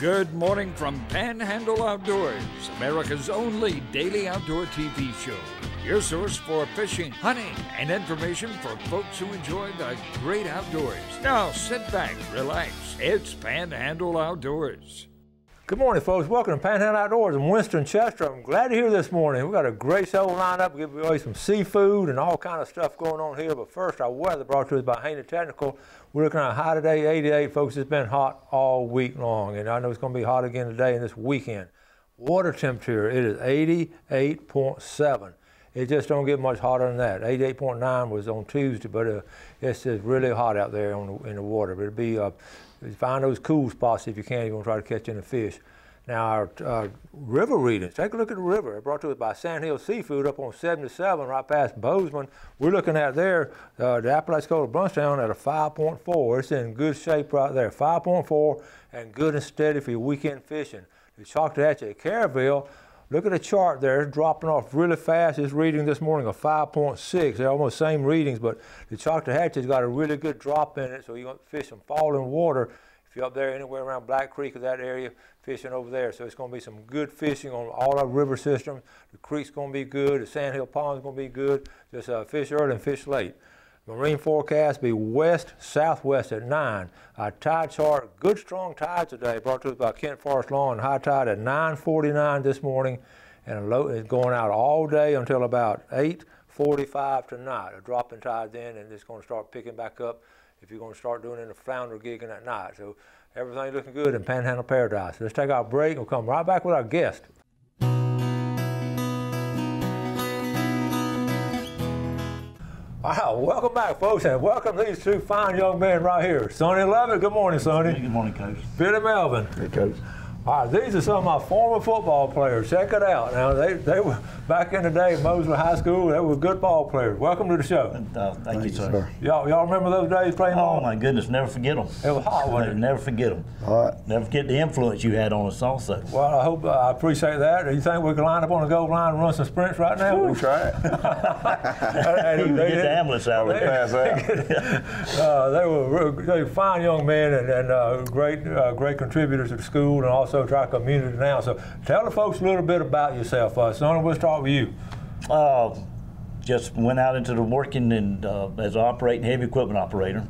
Good morning from Panhandle Outdoors, America's only daily outdoor TV show. Your source for fishing, hunting, and information for folks who enjoy the great outdoors. Now sit back, relax. It's Panhandle Outdoors. Good morning, folks. Welcome to Panhandle Outdoors in Winston, Chester. I'm glad to hear this morning. We've got a great show lined up. We'll give away some seafood and all kind of stuff going on here. But first, our weather brought to us by Haney Technical. We're looking at a high today, 88. Folks, it's been hot all week long, and I know it's going to be hot again today and this weekend. Water temperature, it is 88.7. It just don't get much hotter than that. 88.9 was on Tuesday, but it's just really hot out there in the water. But it'll be find those cool spots if you can. You're going to try to catch any fish. Now, our river readings, take a look at the river. It brought to us by Sandhill Seafood up on 77, right past Bozeman. We're looking at there, the Apalachicola Brunchtown at a 5.4. It's in good shape right there, 5.4, and good and steady for your weekend fishing. The Choctahatchee at Caryville, look at the chart there, it's dropping off really fast. It's reading this morning a 5.6. They're almost same readings, but the Choctahhatchee's got a really good drop in it, so you're going to fish some falling water. If you're up there anywhere around Black Creek or that area, fishing over there. So it's going to be some good fishing on all our river systems. The creek's going to be good. The Sandhill Pond's going to be good. Just fish early and fish late. Marine forecast be west-southwest at 9. Our tide chart, good strong tide today, brought to us by Kent Forest Lawn. High tide at 9:49 this morning, and a low is going out all day until about 8:45 tonight. A drop in tide then, and it's going to start picking back up if you're going to start doing the flounder gigging at night. So everything's looking good in Panhandle Paradise. Let's take our break. We'll come right back with our guest. Wow, welcome back, folks, and welcome these two fine young men right here. Sonny Lovett, good morning, Sonny. Good morning, Coach. Billy Melvin. Hey, Coach. All right, these are some of my former football players. Check it out. Now, they were, back in the day at Mosley High School, they were good ball players. Welcome to the show. Thank you, sir. Y'all remember those days playing ball? Oh, my goodness, never forget them. It was hot, wasn't it? Never forget them. All right. Never forget the influence you had on us also. Well, I appreciate that. Do you think we can line up on the goal line and run some sprints right now? We'll try it. Get the ambulance out of there. They were fine young men and great contributors to the school and also to our community now. So tell the folks a little bit about yourself. Sonny, we'll start with you. Just went out into the working and as an operating heavy equipment operator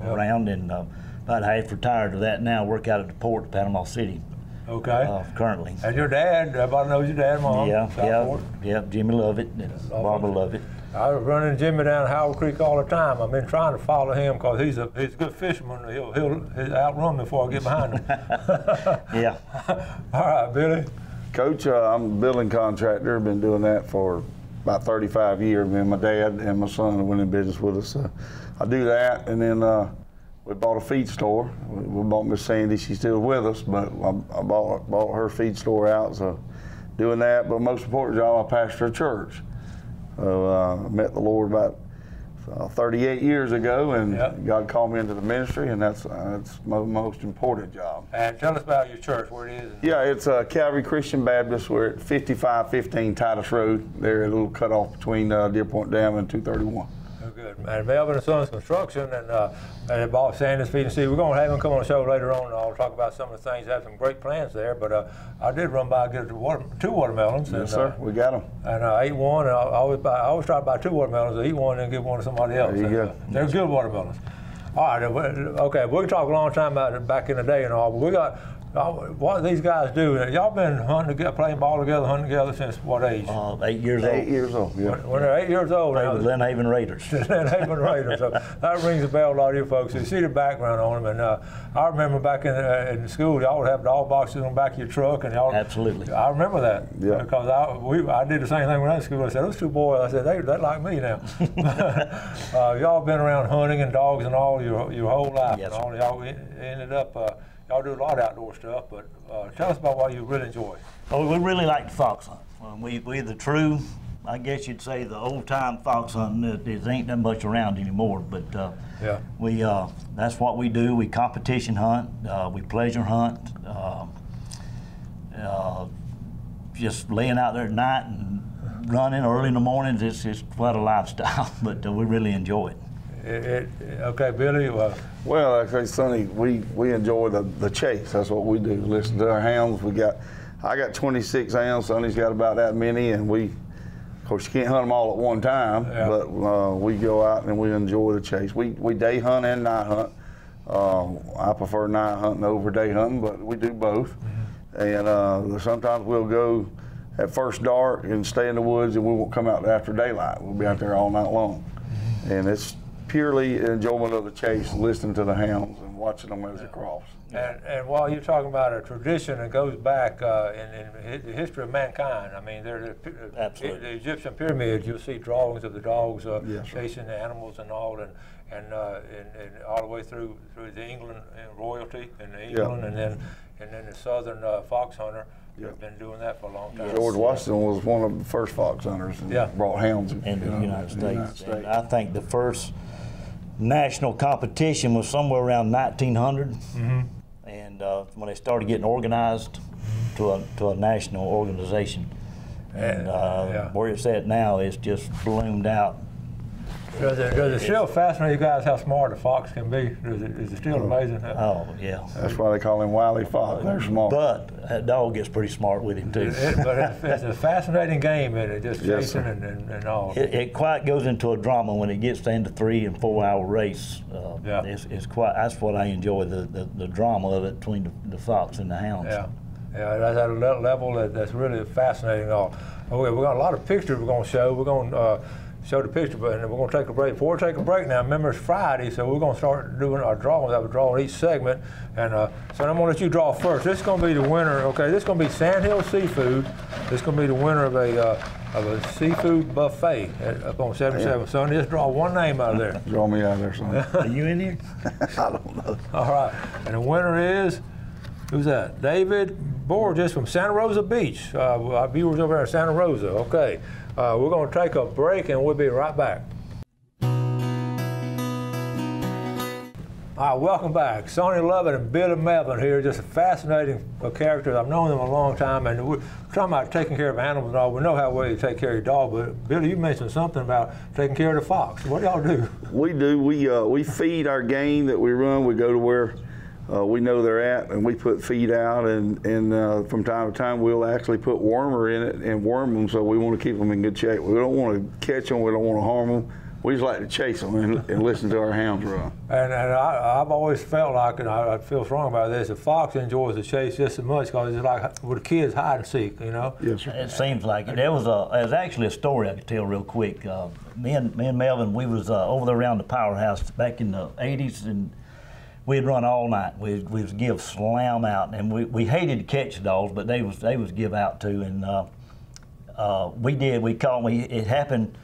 around, and about half retired of that now. Work out at the port of Panama City. Okay. Currently. And your dad, everybody knows your dad, Mom. Yeah, Jimmy Lovett and Barbara Lovett. I was running Jimmy down Howard Creek all the time. I've been trying to follow him because he's a good fisherman. He'll outrun me before I get behind him. Yeah. All right, Billy. Coach, I'm a building contractor. Been doing that for about 35 years. Me and my dad and my son went in business with us. I do that, and then we bought a feed store. We bought Miss Sandy. She's still with us, but I bought her feed store out. So doing that, but most important job, I pastor a church. I met the Lord about 38 years ago, and God called me into the ministry, and that's my most important job. And tell us about your church, where it is. Yeah, it's Calvary Christian Baptist. We're at 5515 Titus Road. There, a little cutoff between Deer Point Dam and 231. Oh, good. And Melvin and Sons Construction and Bob Sanders Feed and Seed. We're going to have him come on the show later on, and I'll talk about some of the things. I have some great plans there, but I did run by and get two watermelons. Yes, sir. We got them. And I ate one, and I always try to buy two watermelons. I eat one and give one to somebody else. There you go. They're good watermelons. All right, okay, we can talk a long time about it back in the day and all, but we got what these guys do. Y'all been hunting together, playing ball together, hunting together since what age? 8 years old. 8 years old, yeah. When they're 8 years old. They were Glen Haven Raiders. Glen Haven Raiders. So that rings a bell to a lot of you folks. You see the background on them. And I remember back in school, y'all would have dog boxes on the back of your truck. And y'all. Absolutely. I remember that. Yeah. Because I did the same thing when I was in school. I said, those two boys, I said, they're like me now. Y'all been around hunting and dogs and all your whole life. Yes, and all, y'all ended up, y'all do a lot of outdoor stuff, but tell us about what you really enjoy. Oh, we really like the fox hunt. We're the true, I guess you'd say, the old-time fox hunting. There ain't that much around anymore, but that's what we do. We competition hunt, we pleasure hunt, just laying out there at night and running early in the mornings. It's quite a lifestyle, but we really enjoy it. Okay, Billy. Well, like I say, Sonny, we enjoy the chase. That's what we do. Listen to our hounds. I got 26 hounds. Sonny's got about that many, and of course, you can't hunt them all at one time. Yeah. But we go out and we enjoy the chase. We day hunt and night hunt. I prefer night hunting over day hunting, but we do both. Mm-hmm. And sometimes we'll go at first dark and stay in the woods, and we won't come out after daylight. We'll be out there all night long. Mm-hmm. And it's purely enjoyment of the chase, listening to the hounds and watching them as they cross. And while you're talking about a tradition that goes back in the history of mankind, I mean, the Egyptian pyramids, you'll see drawings of the dogs chasing the animals and all, and all the way through the England royalty in England, and then the southern fox hunter. Have been doing that for a long time. George Washington was one of the first fox hunters and brought hounds in the United States. And I think the first national competition was somewhere around 1900. Mm-hmm. And when they started getting organized to a national organization, and where it's at now, it's just bloomed out. Does it still fascinate you guys how smart a fox can be? Is it still amazing? Oh, yeah. That's why they call him Wily Fox. They're smart. But that dog gets pretty smart with him, too. But it's a fascinating game, and it just chasing and all. It quite goes into a drama when it gets to into 3 and 4 hour race. It's quite. That's what I enjoy, the drama of it between the fox and the hounds. Yeah, that's at a level that's really fascinating. Okay, we've got a lot of pictures we're going to show. We're going to show the picture, but we're going to take a break. Before we take a break now, remember it's Friday, so we're going to start doing our drawings. I have a draw in each segment, and so I'm going to let you draw first. This is going to be the winner. Okay, this is going to be Sandhill Seafood. This is going to be the winner of a seafood buffet up on 77. Yeah. Sonny, just draw one name out of there. Draw me out of there, son. Are you in here? I don't know. All right, and the winner is, who's that? David Borges from Santa Rosa Beach. Our viewers over there in Santa Rosa. Okay. We're going to take a break, and we'll be right back. All right, welcome back. Sonny Lovett and Billy Melvin here, just fascinating characters. I've known them a long time, and we're talking about taking care of animals and all. We know how well you take care of your dog, but Billy, you mentioned something about taking care of the fox. What do y'all do? We do. We feed our game that we run. We go to where we know they're at, and we put feed out, and from time to time we'll actually put wormer in it and worm them, so we want to keep them in good shape. We don't want to catch them, we don't want to harm them. We just like to chase them and listen to our hounds run. And I've always felt like, and I feel strong about this, the fox enjoys the chase just as much because it's like with the kids hide and seek, you know? Yes, sir. It seems like it. There was actually a story I could tell real quick. Me and Melvin, we was over there around the powerhouse back in the 80s, and we'd run all night. We'd give slam out, and we hated to catch dogs, but they was give out too. And we did. We caught. It happened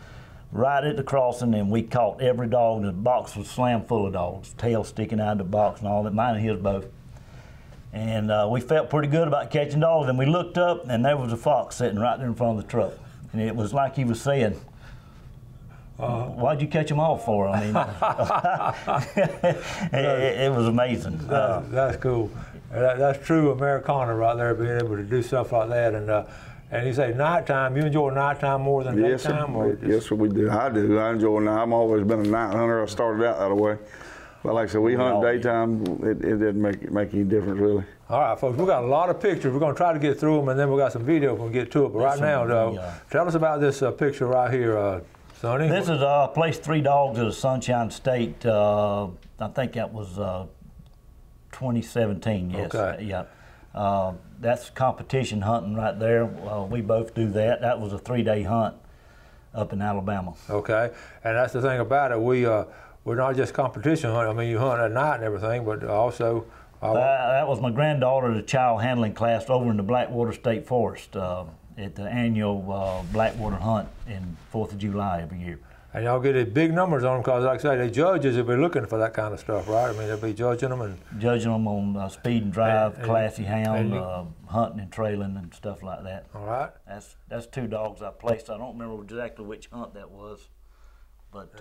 right at the crossing, and we caught every dog. And the box was slammed full of dogs, tail sticking out of the box and all that. Mine and his both. And we felt pretty good about catching dogs. And we looked up, and there was a fox sitting right there in front of the truck. And it was like he was saying, why'd you catch them all for? I mean, it was amazing. That's cool. That's true Americana right there, being able to do stuff like that. And you say nighttime, you enjoy nighttime more than daytime? Yes, sir, we do. I do. I enjoy night. I've always been a night hunter. I started out that way. But like I said, we hunt daytime. It didn't make any difference, really. All right, folks, we got a lot of pictures. We're going to try to get through them, and then we got some video we'll get to it. But right now, tell us about this picture right here, Sonny. This is placed 3 dogs at a Sunshine State. I think that was 2017. Yes. Okay. Yeah. That's competition hunting right there. We both do that. That was a 3-day hunt up in Alabama. Okay, and that's the thing about it. We're not just competition hunting. I mean, you hunt at night and everything, but also. That was my granddaughter, the child handling class over in the Blackwater State Forest at the annual Blackwater hunt in 4th of July every year. And y'all get big numbers on them because, like I say, the judges will be looking for that kind of stuff, right? I mean, they'll be judging them on speed and drive, classy hound, hunting and trailing and stuff like that. All right. That's 2 dogs I placed. I don't remember exactly which hunt that was, but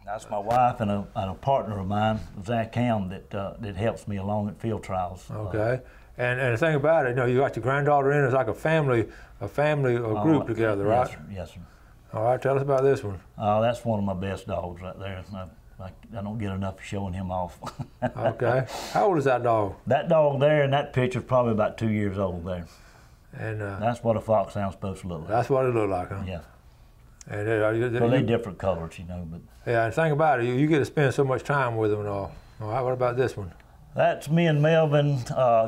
that's my wife and a partner of mine, Zach Hound, that helps me along at field trials. Okay. And the thing about it, you got your granddaughter in, it's like a family group together, right? Yes, sir. All right, tell us about this one. That's one of my best dogs right there. I don't get enough of showing him off. Okay. How old is that dog? That dog there in that picture is probably about 2 years old there. And that's what a foxhound's supposed to look like. That's what it looked like, huh? Yeah. And well, they're different colors, you know. But yeah, and think about it, you get to spend so much time with them and all. All right, what about this one? That's me and Melvin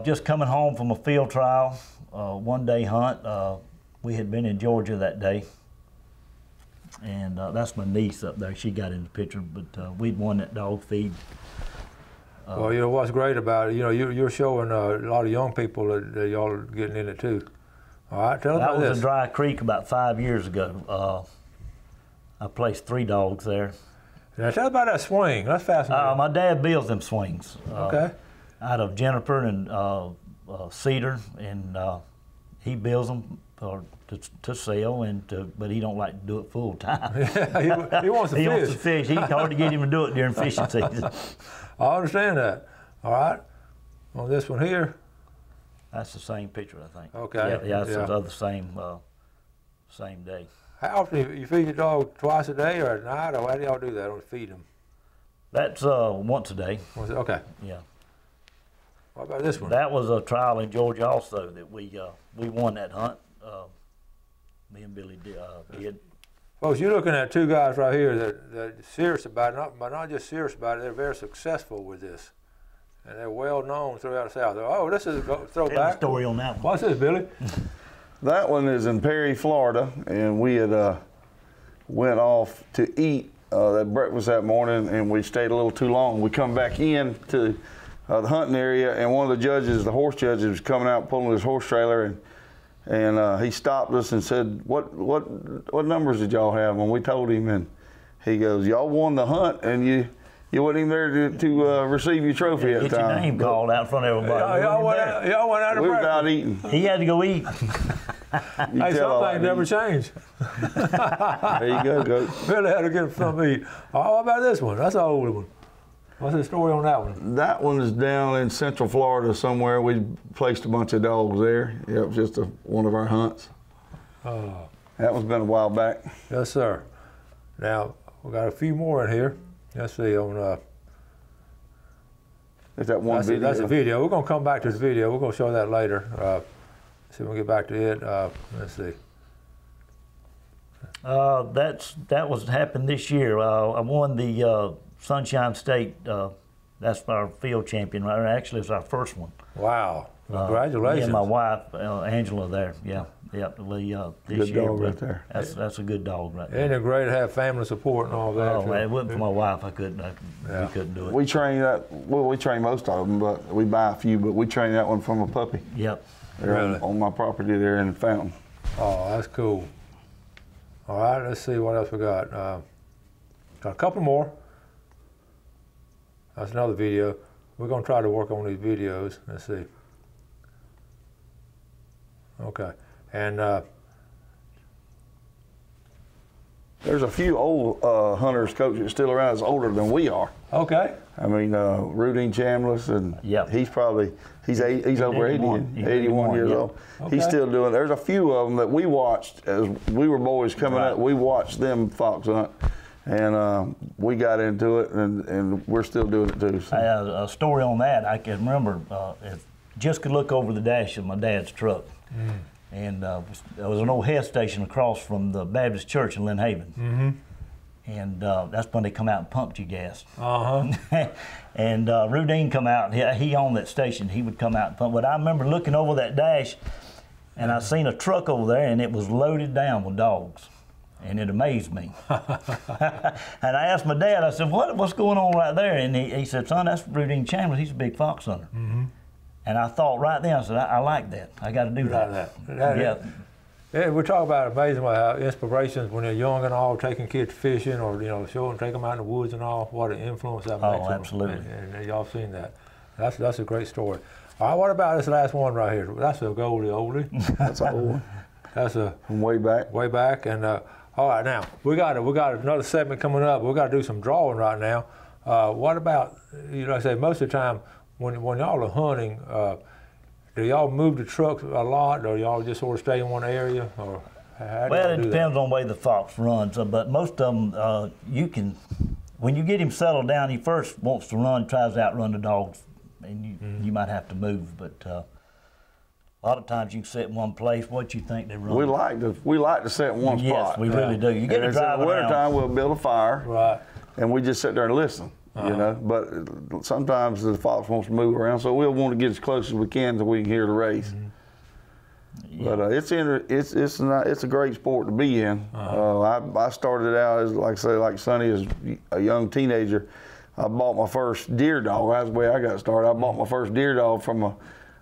just coming home from a field trial, one-day hunt. We had been in Georgia that day. And that's my niece up there. She got in the picture, but we'd won that dog feed. Well, you know what's great about it, you know, you're showing a lot of young people that y'all are getting in it too. All right, tell us about this. That was in Dry Creek about 5 years ago. I placed 3 dogs there. Now tell us about that swing. That's fascinating. My dad builds them swings. Okay. Out of Jennifer and Cedar, and he builds them to sell, but he don't like to do it full time. Yeah, he wants to fish. He wants to fish. It's hard to get him to do it during fishing season. I understand that. All right. On this one here. That's the same picture, I think. Okay. Yeah, it's the same day. How often you feed your dog twice a day or at night, or how do y'all do that? Or feed them? That's once a day. Okay. Yeah. What about this one? That was a trial in Georgia also that we won that hunt. Me and Billy did. Folks, you're looking at 2 guys right here that are serious about it, but not just serious about it, they're very successful with this. And they're well known throughout the South. Oh, this is a throwback. Tell the story on that one. What's this, Billy? That one is in Perry, Florida, and we had went off to eat that breakfast that morning, and we stayed a little too long. We come back in to the hunting area, and one of the judges, the horse judges, was coming out pulling his horse trailer, and he stopped us and said, "What numbers did y'all have?" And we told him, and he goes, "Y'all won the hunt, and you wasn't even there to receive your trophy at the time." Get your name called out in front of everybody. Y'all went out of We were breakfast. out eating. He had to go eat. Hey, some things never change. There you go, Goat. Billy had to get some to eat. Oh, how about this one? That's an old one. What's the story on that one? That one is down in Central Florida somewhere. We placed a bunch of dogs there. Yeah, it was just one of our hunts. Oh. That one's been a while back. Yes, sir. Now, we got a few more in here. Let's see, on Is that one video? That's a video. We're going to come back to the video. We're going to show that later. See if we can get back to it. Let's see. That was happened this year. I won the Sunshine State. That's our field champion, right? Actually, it's our first one. Wow! Congratulations. Me and my wife, Angela, there. Yeah. This good year. dog right there. That's a good dog right there. Isn't it great to have family support and all that? Oh, man, it wasn't for my wife, we couldn't do it. We train that. Well, we train most of them, but we buy a few. But we train that one from a puppy. Yep. They're on my property there in the fountain. Oh, that's cool. All right, let's see what else we got. Got a couple more. That's another video. We're going to try to work on these videos. Let's see. Okay. And there's a few old hunters, coaches still around that's older than we are. okay. I mean, Rudine Chambliss, and Yep. he's over 81 years yeah. old. Okay. He's still doing. There's a few of them that we watched as we were boys coming up. We watched them fox hunt, and we got into it, and we're still doing it too. So. I have a story on that. I can remember, just could look over the dash of my dad's truck. And there was an old head station across from the Baptist Church in Lynn Haven. Mm-hmm. And that's when they come out and pumped you gas. Uh-huh. And Rudine come out, he owned that station, he would come out and pump. But I remember looking over that dash, and I seen a truck over there, and it was loaded down with dogs. And it amazed me. And I asked my dad, I said, what's going on right there? And he said, son, that's Rudine Chambliss, he's a big fox hunter. Mm-hmm. And I thought right then, I said, I like that. I got to do that. Yeah, we talk about amazing how inspirations when they're young and all, taking kids fishing or show them, take them out in the woods and all. What an influence that makes. Oh, absolutely. And y'all seen that. That's a great story. All right, what about this last one right here? That's a oldie. That's an old one. That's from way back. Way back. And all right, now we got another segment coming up. We got to do some drawing right now. What about like I say, most of the time when y'all are hunting. Do y'all move the trucks a lot, or y'all just sort of stay in one area? Or Well, it depends on the way the fox runs, but most of them, you can, when you get him settled down, he first wants to run, tries to outrun the dogs, and you might have to move, but a lot of times you can sit in one place. What you think they run? We like to sit in one spot. Yes, we really do. You get to drive around. In the wintertime, we'll build a fire, right, and we just sit there and listen. You know, but sometimes the fox wants to move around, so we'll want to get as close as we can so we can hear the race. Yeah. But it's a great sport to be in. I started out as, like I say, like Sonny, as a young teenager. I bought my first deer dog. That's the way I got started. I bought my first deer dog from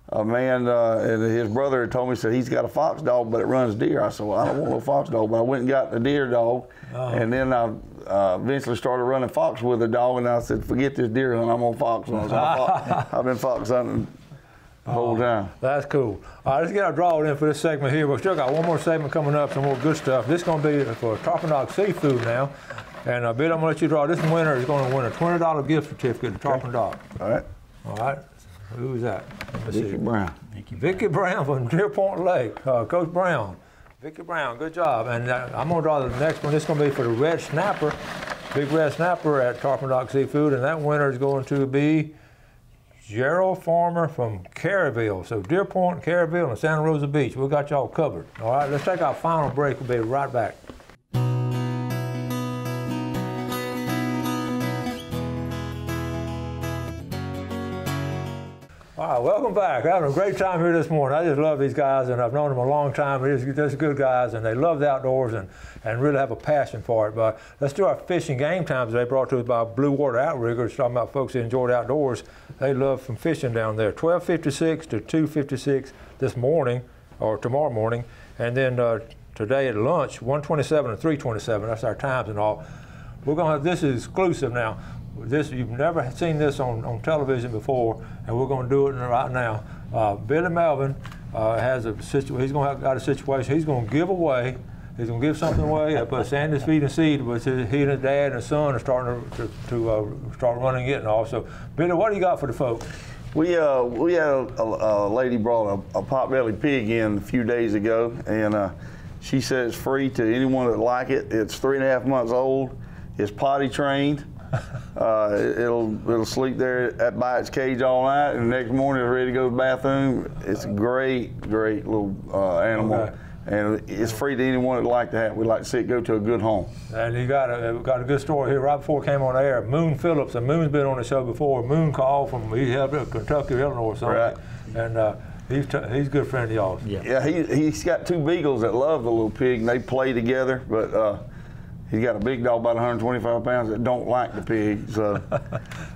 a man, and his brother had told me, said, he's got a fox dog, but it runs deer. I said, well, I don't want no fox dog, but I went and got the deer dog, and then I eventually started running fox with the dog, and I said, forget this deer hunt, I'm gonna fox hunt. So I've been fox hunting the whole time. That's cool. All right, let's get our draw in for this segment here. We've still got one more segment coming up, some more good stuff. This is going to be for Tarpon Dog Seafood now. And Bill, I'm going to let you draw. This winner is going to win a $20 gift certificate to Tarpon Dog. All right. All right. Who's that? Vicky Brown. Vicky Brown from Deer Point Lake. Coach Brown. Vicky Brown, good job. And I'm going to draw the next one. This is going to be for the red snapper, big red snapper at Tarpon Dog Seafood. And that winner is going to be Gerald Farmer from Caryville. So Deer Point, Caryville, and Santa Rosa Beach. We got y'all covered. All right, let's take our final break. We'll be right back. All right, welcome back. We're having a great time here this morning. I just love these guys, and I've known them a long time. They're just good guys, and they love the outdoors and really have a passion for it. But let's do our fishing game times today, brought to us by Blue Water Outriggers, talking about folks that enjoy the outdoors. They love from fishing down there. 12:56 to 2:56 this morning, or tomorrow morning, and then today at lunch, 1:27 to 3:27. That's our times and all. We're going to have, this is exclusive now. You've never seen this on television before, and we're going to do it right now. Billy Melvin has a situation. He's going to got a situation. He's going to give away. He's going to give something away. But Sandy's Feed and Seed, which he and his dad and his son are starting to start running it and all. So, Billy, what do you got for the folks? We had a lady brought a potbelly pig in a few days ago, and she said it's free to anyone that like it. It's 3.5 months old. It's potty trained. It'll sleep there by its cage all night, and the next morning it's ready to go to the bathroom. It's a great little animal, okay. And it's free to anyone that'd like to have it. We'd like to see it go to a good home. And you got a good story here right before it came on air. Moon Phillips, and Moon's been on the show before. Moon called from Kentucky, Illinois, or something, right. And he's a good friend of y'all's. Yeah, he's got 2 beagles that love the little pig, and they play together, but. He's got a big dog, about 125 pounds, that don't like the pig, so.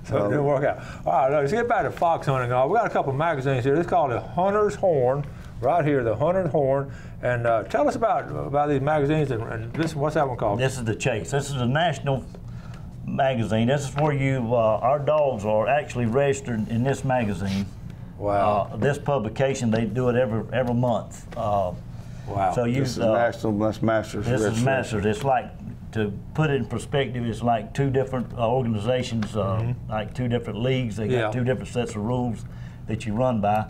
So it didn't work out. All right, let's get back to fox hunting. We got a couple of magazines here. This is called the Hunter's Horn, right here, the Hunter's Horn. And tell us about these magazines, and this, what's that one called? This is the Chase. This is a national magazine. This is where our dogs are actually registered in this magazine. Wow. This publication, they do it every month. Wow. So this is national, that's Masters. This is Masters. It's like, to put it in perspective, it's like 2 different organizations, like 2 different leagues. They got 2 different sets of rules that you run by.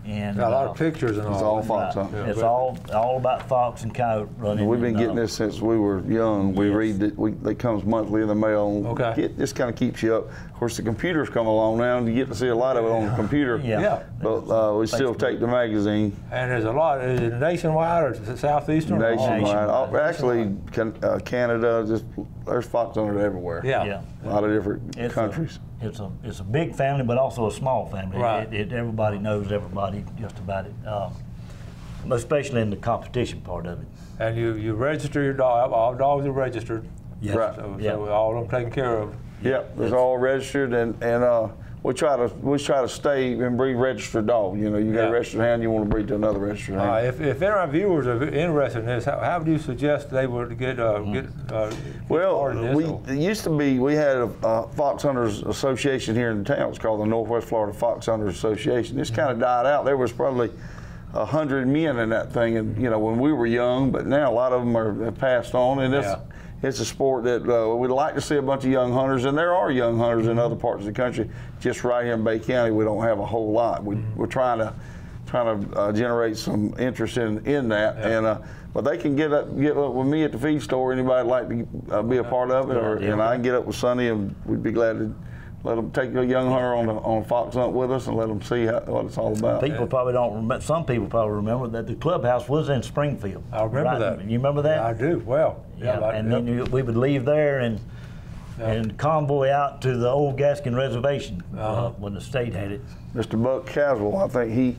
And got a lot of pictures and all. It's all fox hunting. Yeah. It's all about fox and coyote running. We've been getting this since we were young. We read it. It comes monthly in the mail. Okay. This kind of keeps you up. Of course, the computers come along now, and you get to see a lot of it on the computer. Yeah. But we still take the magazine. And there's a lot. Is it nationwide or is it southeastern? Nationwide. Actually, Canada. There's fox hunters everywhere. Yeah. A lot of different countries. It's a big family, but also a small family. Right. Everybody knows everybody just about it, especially in the competition part of it. And you register your dog. All dogs are registered. Yes. Right. So all of them taken care of. Yeah, it's all registered, and we try to stay and breed registered dog. You know, you got a registered hound, you want to breed to another registered hound. If any of our viewers are interested in this, how would you suggest they would get Well, it used to be, we had a Fox Hunters Association here in town. It's called the Northwest Florida Fox Hunters Association. This kind of died out. There was probably 100 men in that thing, and when we were young, but now a lot of them have passed on, and it's a sport that we'd like to see a bunch of young hunters, and there are young hunters in other parts of the country. Just right here in Bay County, we don't have a whole lot. We're trying trying to generate some interest in that. And but they can get up with me at the feed store. Anybody like to be a part of it, and I can get up with Sonny, and we'd be glad to let them take a young hunter on a fox hunt with us and let them see what it's all about. People probably don't remember. Some people probably remember that the clubhouse was in Springfield. I remember that. You remember that? Yeah, I do. Well, and then we would leave there and convoy out to the old Gaskin Reservation when the state had it. Mr. Buck Caswell, I think he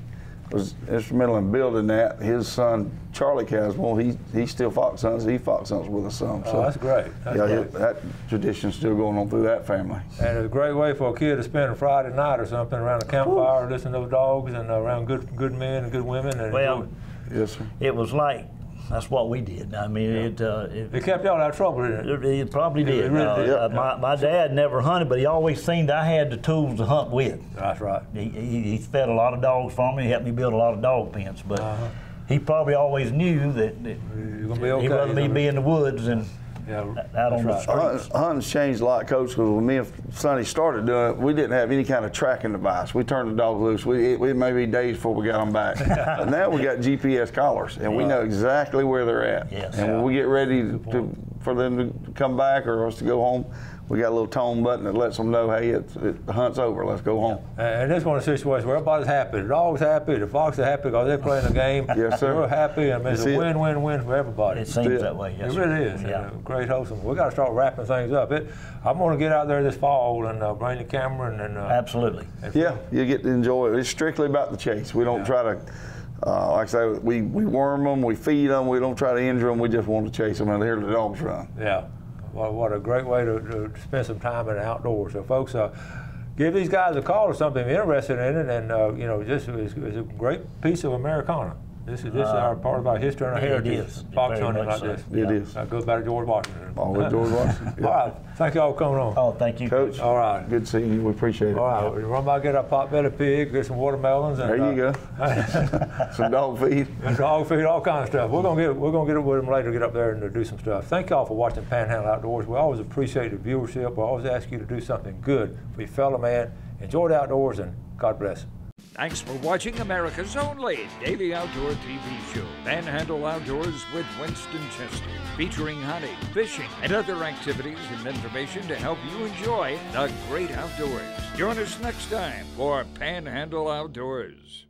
was instrumental in building that. His son, Charlie Caswell, he still fox hunts. He fox hunts with us some. So that's great. That's great. That tradition's still going on through that family. And it's a great way for a kid to spend a Friday night or something around a campfire, listening to those dogs and around good men and good women. And yes, sir. It was like, that's what we did. I mean, it kept y'all out of trouble, didn't it? It probably did. It really did. My dad never hunted, but he always seemed I had the tools to hunt with. That's right. He fed a lot of dogs for me. He helped me build a lot of dog pens. But he probably always knew that you're gonna be okay. He'd rather me be in the woods and out on the streets. Hunting's changed a lot, Coach, because when me and Sonny started doing it, we didn't have any kind of tracking device. We turned the dogs loose. We may be days before we got them back. But now we got GPS collars, and we know exactly where they're at. Yes. And when we get ready for them to come back or us to go home, we got a little tone button that lets them know, hey, the hunt's over. Let's go home. And this one of the situations where everybody's happy. The dog's happy. The fox is happy because they're playing the game. Yes, sir. We're happy. I mean, it's a win-win-win for everybody. It seems that way. Yes, it really is. Yeah. Great wholesome. We got to start wrapping things up. I'm going to get out there this fall and bring the camera and absolutely. Yeah, you get to enjoy it. It's strictly about the chase. We don't try to. Like I say, we worm them, we feed them, we don't try to injure them. We just want to chase them and hear the dogs run. Yeah. Well, what a great way to spend some time in the outdoors. So, folks, give these guys a call or something if you're interested in it. And, just it's a great piece of Americana. This is our part of our history and our heritage. Fox hunting like this. It is. That goes back to George Washington. Always George Washington. Yeah. All right. Thank y'all for coming on. Oh, thank you, Coach. All right. Good seeing you. We appreciate it. All right. We run by, get our pot-bellied pig, get some watermelons. And, there you go. Some dog feed. Dog feed, all kinds of stuff. We're gonna get it with them later. Get up there and do some stuff. Thank y'all for watching Panhandle Outdoors. We always appreciate the viewership. We always ask you to do something good for your fellow man. Enjoy the outdoors, and God bless. Thanks for watching America's only daily outdoor TV show, Panhandle Outdoors with Winston Chester, featuring hunting, fishing, and other activities and information to help you enjoy the great outdoors. Join us next time for Panhandle Outdoors.